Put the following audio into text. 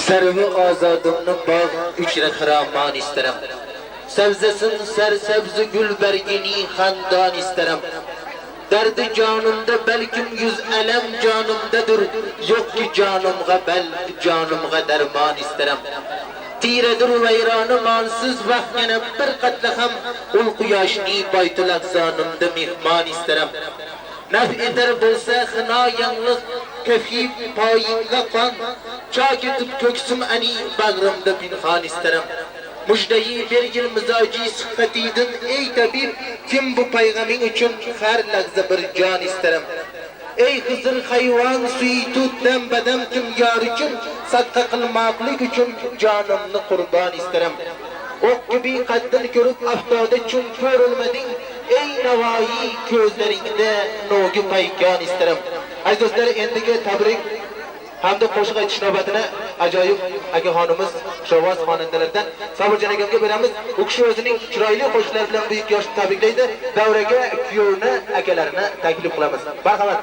Servi azadımni bog' uchra xiraman isterim. Sebzesin sersebzi gül bergini xandan isterim. Derdi canımda belkim yüz elem canımdadır. Yok ki canımga bel canımga derman isterim. Tiredir veyranı mansız vahyene bir katlaham ul kuyaşni baytul akzanımda mihman isterim. Nef eder bolsa xına yanlıq kefif payinga kan çak etip köksüm ani bağrımda pinhan isterim. Müjdeyi vergil mizaci sıhhatidin ey tabip kim bu peygamin için her lahza bir can isterim. Ey Hızır hayvan suyu tut dem bedem kim yar için sadaka kılmaklık için canımını kurban isterim. Ok gibi kaddını görüp aftada çün körülmedin ey navayi gözlerinde nogi paykan isterim. Aziz dostlar endigi tabrik hamda qo'shiq aytish navbatini ajoyib aka xonimiz Shovvoz xonandalardan Sabirjon akamga beramiz. U kishi o'zining chiroyli qo'shiqlar bilan buyuk yoshni tabriklaydi. Davraga kuyovni akalarini taklif qilamiz. Marhamat.